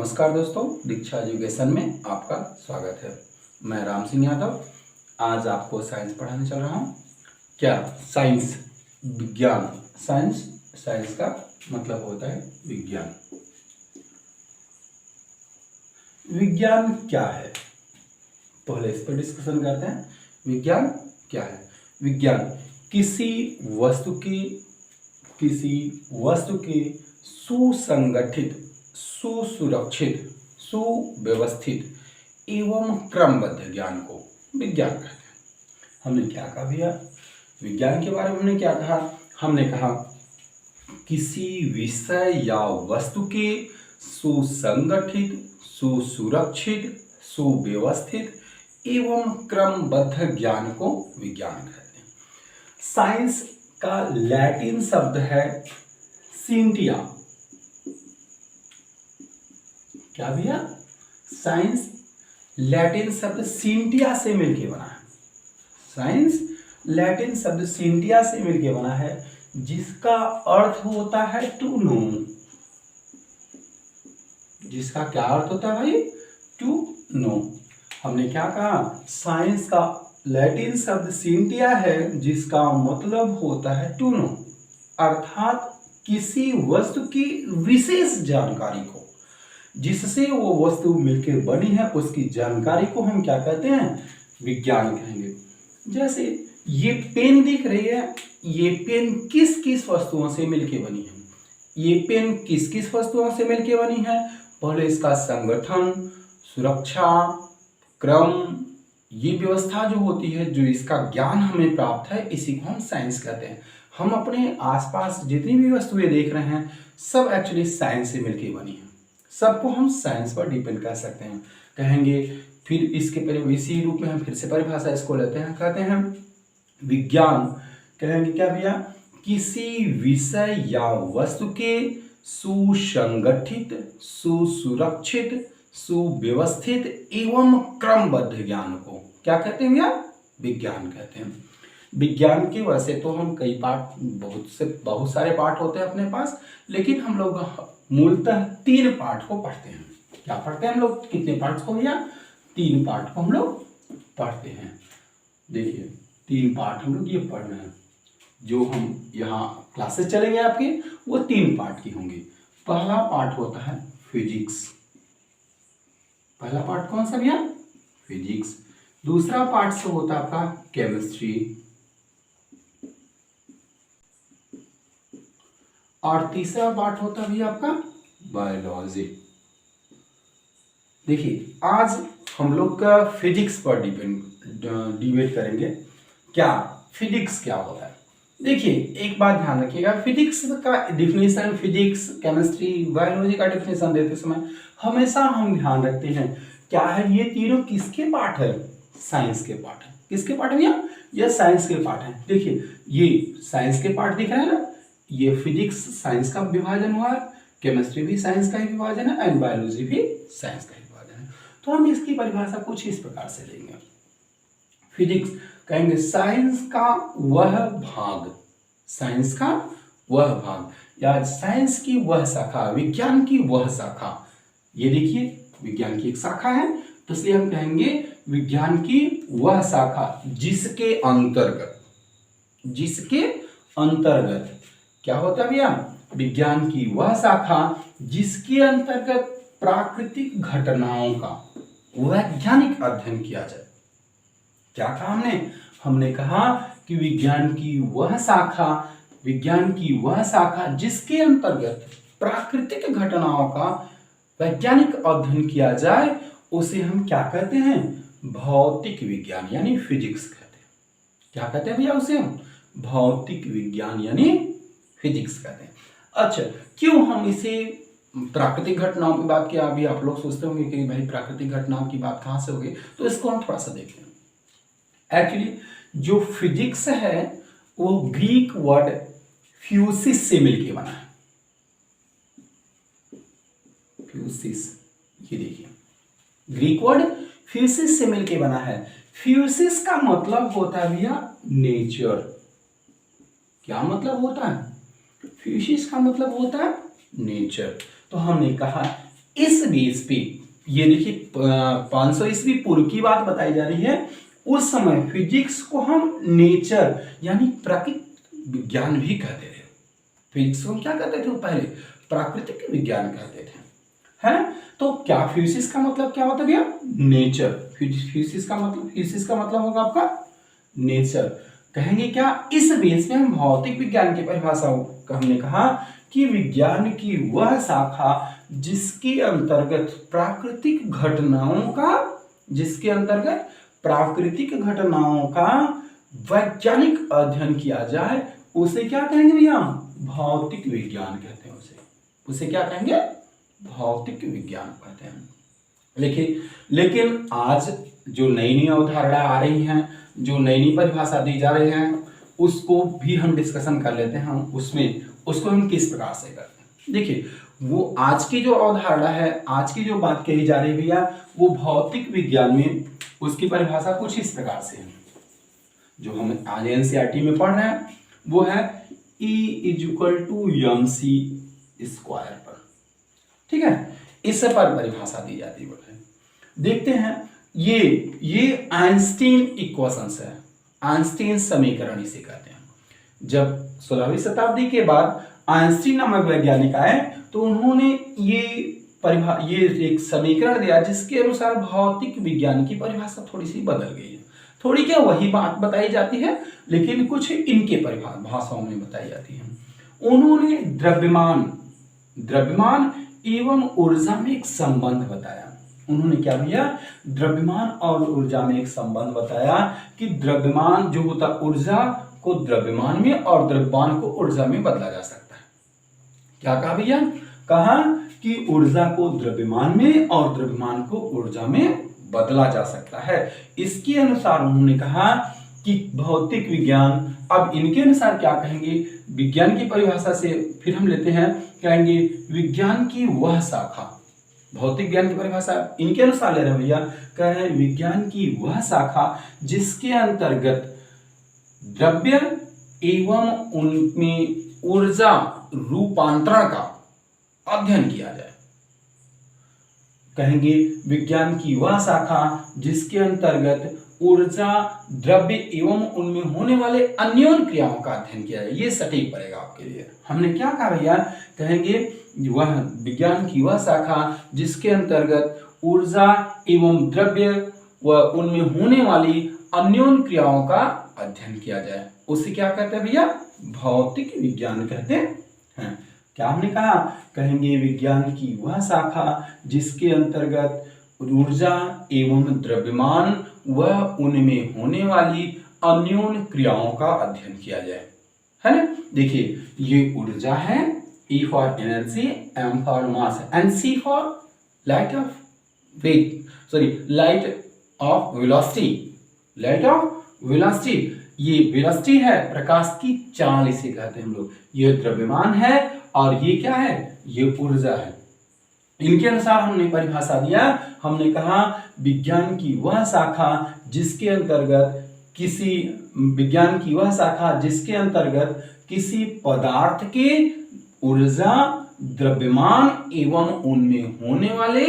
नमस्कार दोस्तों, दीक्षा एजुकेशन में आपका स्वागत है। मैं राम सिंह यादव आज आपको साइंस पढ़ाने चल रहा हूँ। क्या साइंस विज्ञान, साइंस का मतलब होता है विज्ञान। विज्ञान क्या है, पहले इस पर डिस्कशन करते हैं। विज्ञान क्या है? विज्ञान किसी वस्तु की सुसंगठित, सुसुरक्षित, सुव्यवस्थित एवं क्रमबद्ध ज्ञान को विज्ञान कहते हैं। हमने क्या कहा भैया? विज्ञान के बारे में हमने क्या कहा? हमने कहा किसी विषय या वस्तु के सुसंगठित, सुसुरक्षित, सुव्यवस्थित एवं क्रमबद्ध ज्ञान को विज्ञान कहते हैं। साइंस का लैटिन शब्द है सिंटिया। क्या भैया? साइंस लैटिन शब्द सिंटिया से मिलके बना है। साइंस लैटिन शब्द सिंटिया से मिलके बना है, जिसका अर्थ होता है टू नो। जिसका क्या अर्थ होता है भाई? To know. हमने क्या कहा? साइंस का लैटिन शब्द सिंटिया है, जिसका मतलब होता है टू नो, अर्थात किसी वस्तु की विशेष जानकारी को, जिससे वो वस्तु मिलकर बनी है, उसकी जानकारी को हम क्या कहते हैं? विज्ञान कहेंगे। जैसे ये पेन दिख रही है, ये पेन किस किस वस्तुओं से मिलकर बनी है? ये पेन किस किस वस्तुओं से मिलकर बनी है? पहले इसका संगठन, सुरक्षा, क्रम, ये व्यवस्था जो होती है, जो इसका ज्ञान हमें प्राप्त है, इसी को हम साइंस कहते हैं। हम अपने आसपास जितनी भी वस्तुएं देख रहे हैं, सब एक्चुअली साइंस से मिलकर बनी है। सबको हम साइंस पर डिपेंड कर सकते हैं, कहेंगे। फिर इसके इसी रूप में हम फिर से परिभाषा इसको लेते हैं, कहते हैं विज्ञान कहेंगे क्या भैया? किसी विषय या वस्तु के सुसंगठित, सुसुरक्षित, सुव्यवस्थित एवं क्रमबद्ध ज्ञान को क्या कहते हैं भैया? विज्ञान कहते हैं। विज्ञान के वैसे तो हम कई पार्ट, बहुत सारे पार्ट होते हैं अपने पास, लेकिन हम लोग मूलतः 3 पार्ट को पढ़ते हैं। क्या पढ़ते हैं हम लोग? कितने पार्ट को भैया? 3 पार्ट को हम लोग पढ़ते हैं। देखिए 3 पार्ट हम लोग ये पढ़ना है। जो हम यहाँ क्लासेस चलेंगे आपके, वो 3 पार्ट की होंगी। पहला पार्ट होता है फिजिक्स। पहला पार्ट कौन सा भैया? फिजिक्स। दूसरा पार्ट से होता है आपका केमिस्ट्री, और तीसरा पार्ट होता है भैया आपका बायोलॉजी। देखिए आज हम लोग का फिजिक्स पर डिबेट करेंगे। क्या फिजिक्स क्या होता है? देखिए एक बात ध्यान रखिएगा, फिजिक्स का डिफिनेशन, फिजिक्स, केमिस्ट्री, बायोलॉजी का डिफिनेशन देते समय हमेशा हम ध्यान रखते हैं क्या है, ये तीनों किसके पार्ट है? साइंस के पार्ट है। किसके पार्ट है भैया? ये साइंस के पार्ट है। देखिए ये साइंस के पार्ट दिख रहे हैं ना, ये फिजिक्स साइंस का विभाजन हुआ है, केमिस्ट्री भी साइंस का ही विभाजन है, एंड बायोलॉजी भी साइंस का ही विभाजन है। तो हम इसकी परिभाषा कुछ इस प्रकार से लेंगे। फिजिक्स कहेंगे साइंस का वह भाग, साइंस का वह भाग, या साइंस की वह शाखा, विज्ञान की वह शाखा। ये देखिए विज्ञान की एक शाखा है, तो इसलिए हम कहेंगे विज्ञान की वह शाखा जिसके अंतर्गत क्या होता है भैया? विज्ञान की वह शाखा जिसके अंतर्गत प्राकृतिक घटनाओं का वैज्ञानिक अध्ययन किया जाए। क्या कहा हमने? हमने कहा कि विज्ञान की वह शाखा जिसके अंतर्गत प्राकृतिक घटनाओं का वैज्ञानिक अध्ययन किया जाए, उसे हम क्या कहते हैं? भौतिक विज्ञान यानी फिजिक्स कहते हैं। क्या कहते हैं भैया? उसे भौतिक विज्ञान यानी फिजिक्स कहते हैं। अच्छा, क्यों हम इसे प्राकृतिक घटनाओं की बात किया? अभी आप लोग सोचते होंगे कि भाई प्राकृतिक घटनाओं की बात कहाँ से हो गई, तो इसको हम थोड़ा सा देखें। एक्चुअली जो फिजिक्स है वो ग्रीक वर्ड फ्यूसिस से मिलके बना है। फ्यूसिस, ये देखिए ग्रीक वर्ड फ्यूसिस से मिलके बना है। फ्यूसिस का मतलब होता है भैया नेचर। क्या मतलब होता है? फ्यूसिस का मतलब होता है नेचर। तो हमने कहा इस बेस पे, ये देखिए 500 ईस्वी पूर्व की बात बताई जा रही है। उस समय फिजिक्स को हम नेचर यानी प्राकृतिक विज्ञान भी कहते थे। फिजिक्स को क्या कहते थे वो पहले? प्राकृतिक विज्ञान कहते थे, है ना। तो क्या फिजिक्स का मतलब क्या होता गया? नेचर। फिजिक्स का मतलब होगा आपका नेचर। कहेंगे क्या? इस बेस में हम भौतिक विज्ञान की परिभाषा हमने कहा कि विज्ञान की वह शाखा जिसके अंतर्गत प्राकृतिक घटनाओं का वैज्ञानिक अध्ययन किया जाए, उसे क्या कहेंगे भैया? भौतिक विज्ञान कहते हैं। उसे क्या कहेंगे? भौतिक विज्ञान कहते हैं। लेकिन आज जो नई नई अवधारणा आ रही हैं, जो नई नई परिभाषा दी जा रही हैं, उसको भी हम डिस्कशन कर लेते हैं। उसको हम किस प्रकार से करते हैं? देखिए, वो आज की जो अवधारणा है, आज की जो बात कही जा रही है भैया, वो भौतिक विज्ञान में उसकी परिभाषा कुछ इस प्रकार से है। जो हम आज एनसीईआरटी में पढ़ रहे हैं वो है E = mc² पर, ठीक है। इस पर परिभाषा दी जाती है। देखते हैं, ये आइंस्टीन इक्वेशंस है, आइंस्टीन समीकरण इसे कहते हैं। जब 16वीं शताब्दी के बाद आइंस्टीन नामक वैज्ञानिक आए तो उन्होंने ये एक समीकरण दिया जिसके अनुसार भौतिक विज्ञान की परिभाषा थोड़ी सी बदल गई है। थोड़ी क्या, वही बात बताई जाती है लेकिन कुछ इनके भाषाओं में बताई जाती है। उन्होंने द्रव्यमान एवं ऊर्जा में एक संबंध बताया। उन्होंने क्या किया? द्रव्यमान और ऊर्जा में एक संबंध बताया कि द्रव्यमान जो होता, ऊर्जा को द्रव्यमान में और द्रव्यमान को ऊर्जा में बदला जा सकता है। क्या कहा भैया? कहा कि ऊर्जा को द्रव्यमान में और द्रव्यमान को ऊर्जा में बदला जा सकता है। इसके अनुसार उन्होंने कहा कि भौतिक विज्ञान, अब इनके अनुसार क्या कहेंगे? विज्ञान की परिभाषा से फिर हम लेते हैं, कहेंगे विज्ञान की वह शाखा, भौतिक ज्ञान की परिभाषा इनके अनुसार ले रहे भैया, कह रहे हैं विज्ञान की वह शाखा जिसके अंतर्गत द्रव्य एवं उनमें ऊर्जा रूपांतरण का अध्ययन किया जाए। कहेंगे विज्ञान की वह शाखा जिसके अंतर्गत ऊर्जा, द्रव्य एवं उनमें होने वाले अन्योन्य क्रियाओं का अध्ययन किया जाए। ये सटीक पड़ेगा आपके लिए। हमने क्या कहा भैया? कहेंगे वह विज्ञान की वह शाखा जिसके अंतर्गत ऊर्जा एवं द्रव्य व उनमें होने वाली अन्योन्य क्रियाओं का अध्ययन किया जाए, उसे क्या कहते हैं भैया? भौतिक विज्ञान कहते हैं। क्या हमने कहा? कहेंगे विज्ञान की वह शाखा जिसके अंतर्गत ऊर्जा एवं द्रव्यमान व उनमें होने वाली अन्योन्य क्रियाओं का अध्ययन किया जाए, है ना। देखिए, ये ऊर्जा है, E for energy, M for mass and C for light of velocity। ये वेलोसिटी है, प्रकाश की चाल इसे कहते हैं हम लोग। ये द्रव्यमान है और ये क्या है? ये ऊर्जा है। इनके अनुसार हमने परिभाषा दिया, हमने कहा विज्ञान की वह शाखा जिसके अंतर्गत किसी पदार्थ के ऊर्जा, द्रव्यमान एवं उनमें होने वाले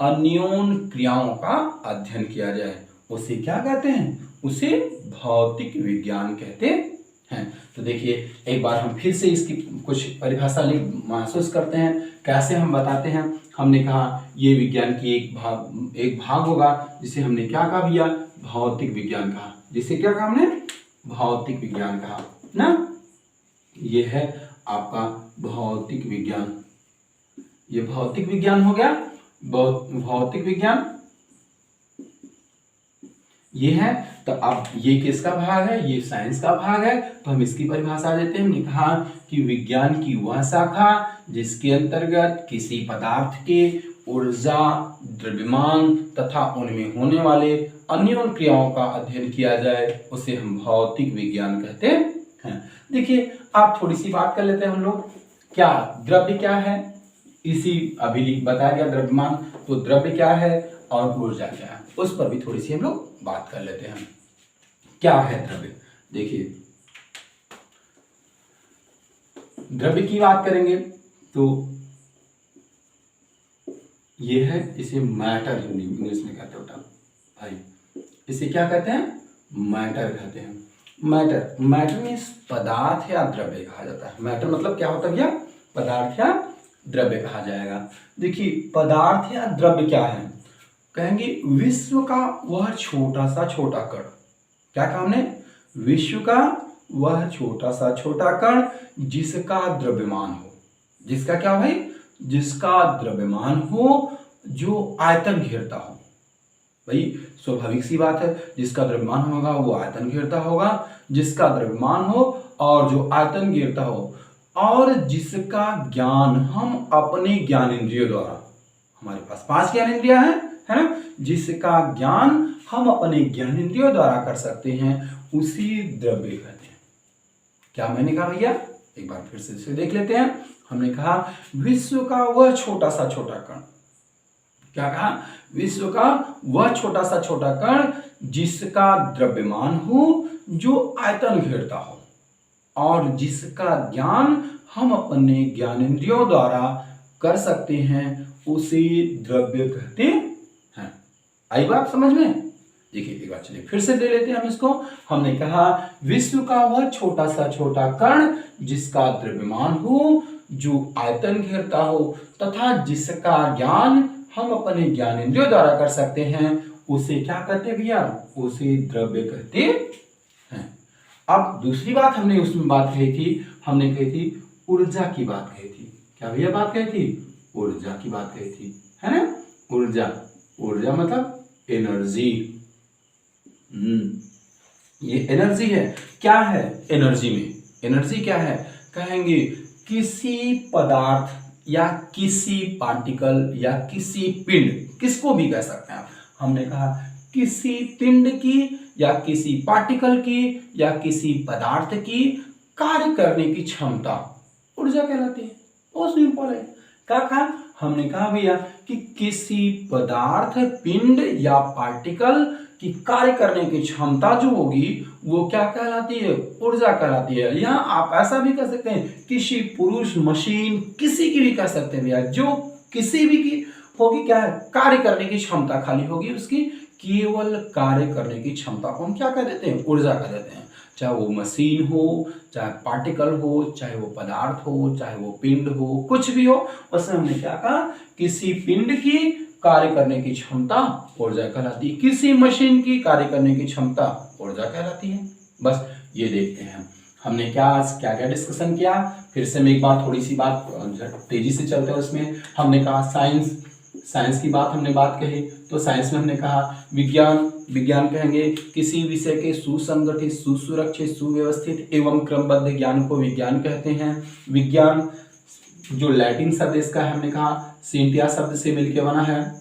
अन्योन्य क्रियाओं का अध्ययन किया जाए, उसे क्या कहते हैं? उसे भौतिक विज्ञान कहते हैं। तो देखिए, एक बार हम फिर से इसकी कुछ परिभाषा महसूस करते हैं, कैसे हम बताते हैं। हमने कहा ये विज्ञान की एक भाग होगा जिसे हमने क्या कहा भैया? भौतिक विज्ञान कहा। जिसे क्या कहा हमने? भौतिक विज्ञान कहा ना। ये है आपका भौतिक विज्ञान। ये भौतिक विज्ञान हो गया। भौतिक विज्ञान ये है। तो अब ये किसका भाग है? ये साइंस का भाग है। तो हम इसकी परिभाषा देते हैं। हमने कहा कि विज्ञान की वह शाखा जिसके अंतर्गत किसी पदार्थ के ऊर्जा, द्रव्यमान तथा उनमें होने वाले अन्योन्य क्रियाओं का अध्ययन किया जाए, उसे हम भौतिक विज्ञान कहते हैं। देखिए, आप थोड़ी सी बात कर लेते हैं हम लोग। क्या द्रव्य क्या है? इसी अभी बताया गया द्रव्यमान, तो द्रव्य क्या है और ऊर्जा क्या है, उस पर भी थोड़ी सी हम लोग बात कर लेते हैं। क्या है द्रव्य? देखिए, द्रव्य की बात करेंगे तो ये है, इसे मैटर हिंदी इंग्लिश में कहते हैं भाई, इसे क्या कहते हैं? मैटर कहते हैं। मैटर, मैटर मीन्स पदार्थ या द्रव्य कहा जाता है। मैटर मतलब क्या होता है भैया? पदार्थ या द्रव्य कहा जाएगा। देखिए पदार्थ या द्रव्य क्या है? कहेंगे विश्व का वह छोटा सा छोटा कण। क्या कहा हमने? विश्व का वह छोटा सा छोटा कण जिसका द्रव्यमान हो। जिसका क्या भाई? जिसका द्रव्यमान हो, जो आयतन घेरता हो। भाई स्वाभाविक सी बात है, जिसका द्रव्यमान होगा वो आयतन घेरता होगा। जिसका द्रव्यमान हो और जो आयतन घेरता हो, और जिसका ज्ञान हम अपने ज्ञानेंद्रियों द्वारा, हमारे पास 5 ज्ञानेंद्रियां हैं, है ना, जिसका ज्ञान हम अपने ज्ञानेंद्रियों द्वारा कर सकते हैं, उसी द्रव्य कहते हैं। क्या मैंने कहा भैया? एक बार फिर से इसे देख लेते हैं। हमने कहा विश्व का वह छोटा सा छोटा कण। क्या कहा? विश्व का वह छोटा सा छोटा कण जिसका द्रव्यमान हो, जो आयतन घेरता हो, और जिसका ज्ञान हम अपने ज्ञानेंद्रियों द्वारा कर सकते हैं, उसे द्रव्य कहते हैं। आई बात समझ में? देखिए एक बार चलिए फिर से ले लेते हैं हम इसको। हमने कहा विश्व का वह छोटा सा छोटा कण जिसका द्रव्यमान हो, जो आयतन घेरता हो, तथा जिसका ज्ञान हम अपने ज्ञानेंद्रियों द्वारा कर सकते हैं, उसे क्या कहते हैं भैया? उसे द्रव्य कहते हैं। अब दूसरी बात हमने उसमें बात कही थी, हमने कही थी ऊर्जा की बात कही थी। क्या भैया बात कही थी? ऊर्जा की बात कही थी, है ना। ऊर्जा, ऊर्जा मतलब एनर्जी। ये एनर्जी है। क्या है एनर्जी में? एनर्जी क्या है? कहेंगे किसी पदार्थ या किसी पार्टिकल या किसी पिंड, किसको भी कह सकते हैं आप। हमने कहा किसी पिंड की या किसी पार्टिकल की या किसी पदार्थ की कार्य करने की क्षमता ऊर्जा कहलाती है। बहुत सिंपल है। क्या कहा? हमने कहा भैया कि किसी पदार्थ, पिंड या पार्टिकल की कार्य करने की क्षमता जो होगी वो क्या कहलाती है? ऊर्जा कहलाती है। यहाँ आप ऐसा भी कह सकते हैं किसी पुरुष, मशीन, किसी की भी कह सकते हैं भैया, जो किसी भी की होगी, क्या है? कार्य करने की क्षमता खाली होगी उसकी, केवल कार्य करने की क्षमता को हम क्या कह देते हैं? ऊर्जा कह देते हैं। चाहे वो मशीन हो, चाहे पार्टिकल हो, चाहे वो पदार्थ हो, चाहे वो पिंड हो, कुछ भी हो, उसमें हमने क्या कहा? किसी पिंड की कार्य करने की क्षमता ऊर्जा कहलाती है, किसी मशीन की कार्य करने की क्षमता ऊर्जा कहलाती है। बस ये देखते हैं हमने क्या क्या डिस्कशन किया। फिर से मैं एक बार थोड़ी सी बात तेजी से चलते हैं उसमें। हमने कहा साइंस की हमने बात कही, तो साइंस में हमने कहा विज्ञान कहेंगे किसी विषय के सुसंगठित, सुसुरक्षित, सुव्यवस्थित एवं क्रमबद्ध ज्ञान को विज्ञान कहते हैं। विज्ञान जो लैटिन शब्द इसका है, हमने कहा सेंटिया शब्द से मिलकर बना है।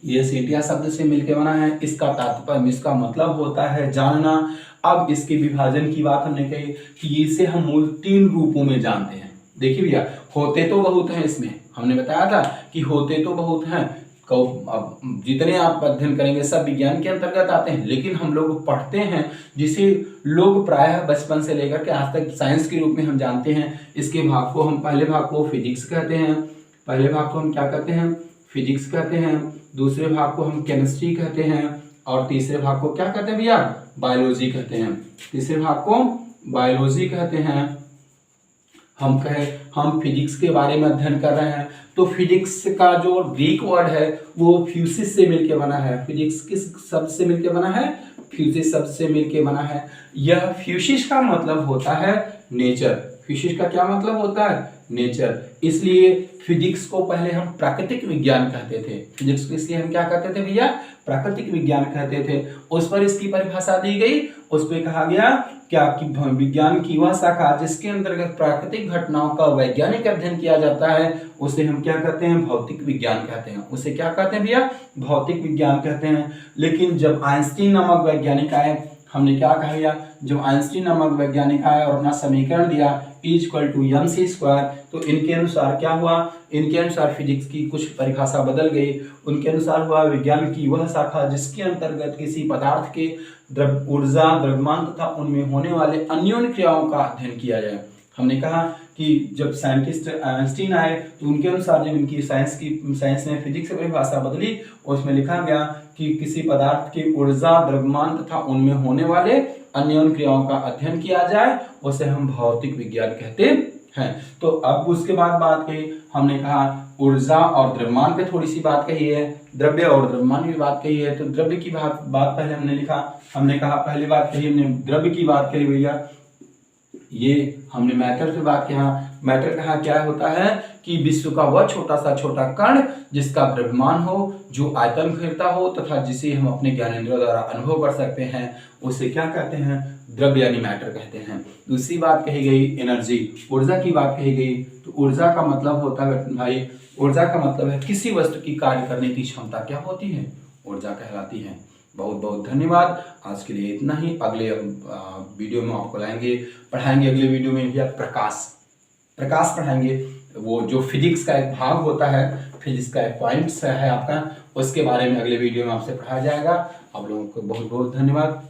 ये सेंटिया शब्द से मिलकर बना है। इसका तात्पर्य, इसका मतलब होता है जानना। अब इसके विभाजन की बात हमने कही कि इसे हम मूल 3 रूपों में जानते हैं। देखिए भैया, होते तो बहुत हैं इसमें, हमने बताया था कि होते तो बहुत हैं। अब जितने आप अध्ययन करेंगे सब विज्ञान के अंतर्गत आते हैं, लेकिन हम लोग पढ़ते हैं जिसे लोग प्रायः बचपन से लेकर के आज तक साइंस के रूप में हम जानते हैं। इसके भाग को हम, पहले भाग को फिजिक्स कहते हैं, पहले भाग को हम क्या कहते हैं? फिजिक्स कहते हैं। दूसरे भाग को हम केमिस्ट्री कहते हैं, और तीसरे भाग को क्या कहते हैं भैया? बायोलॉजी कहते हैं। तीसरे भाग को बायोलॉजी कहते हैं। हम फिजिक्स के बारे में अध्ययन कर रहे हैं, तो फिजिक्स का जो ग्रीक वर्ड है वो फ्यूसिस से मिलके बना है। फिजिक्स किस शब्द से मिलके बना है? फ्यूसिस शब्द से मिलके बना है। यह फ्यूसिस का मतलब होता है नेचर। फ्यूसिस का क्या मतलब होता है? नेचर। इसलिए फिजिक्स को पहले हम प्राकृतिक विज्ञान कहते थे। फिजिक्स को इसलिए हम क्या कहते थे भैया? प्राकृतिक विज्ञान कहते थे। उस पर इसकी परिभाषा दी गई, उस पर कहा गया क्या कि विज्ञान की वह शाखा जिसके अंतर्गत प्राकृतिक घटनाओं का वैज्ञानिक अध्ययन किया जाता है, उसे हम क्या कहते हैं? भौतिक विज्ञान कहते हैं। उसे क्या कहते हैं भैया? भौतिक विज्ञान कहते हैं। लेकिन जब आइंस्टीन नामक वैज्ञानिक आए, हमने क्या कहा भैया? जब आइंस्टीन नामक वैज्ञानिक आया और अपना समीकरण दिया E=mc², तो इनके अनुसार क्या हुआ? इनके अनुसार फिजिक्स की कुछ परिभाषा बदल गई। उनके अनुसार हुआ विज्ञान की वह शाखा जिसके अंतर्गत किसी पदार्थ के ऊर्जा, द्रव्यमान तथा उनमें होने वाले अन्योन्य क्रियाओं का अध्ययन किया जाए। हमने कहा कि जब साइंटिस्ट आइंस्टीन आए तो उनके अनुसार जब इनकी साइंस ने फिजिक्स से परिभाषा बदली, उसमें लिखा गया कि किसी पदार्थ की ऊर्जा, द्रव्यमान तथा उनमें होने वाले अन्य क्रियाओं का अध्ययन किया जाए, उसे हम भौतिक विज्ञान कहते हैं। तो अब उसके बाद बात कही, हमने कहा ऊर्जा और द्रव्यमान पे थोड़ी सी बात कही है, द्रव्य और द्रव्यमान की बात कही है। तो द्रव्य की बात पहले हमने लिखा, हमने कहा पहली बात कही हमने द्रव्य की बात कही भैया, ये हमने मैटर पे बात किया। मैटर कहा क्या होता है कि विश्व का वह छोटा सा छोटा कण जिसका द्रव्यमान हो, जो आयतन घेरता हो तथा जिसे हम अपने ज्ञानेंद्रियों द्वारा अनुभव कर सकते हैं, उसे क्या कहते हैं, द्रव्य यानी मैटर कहते हैं। दूसरी बात कही गई एनर्जी, ऊर्जा की बात कही गई। तो ऊर्जा का मतलब होता है भाई, ऊर्जा का मतलब है किसी वस्तु की कार्य करने की क्षमता क्या होती है, ऊर्जा कहलाती है। बहुत बहुत धन्यवाद, आज के लिए इतना ही। अगले वीडियो में आपको पढ़ाएंगे अगले वीडियो में भैया प्रकाश पढ़ाएंगे, वो जो फिजिक्स का एक भाग होता है, फिजिक्स का एक पॉइंट्स है आपका, उसके बारे में अगले वीडियो में आपसे पढ़ाया जाएगा। आप लोगों को बहुत बहुत धन्यवाद।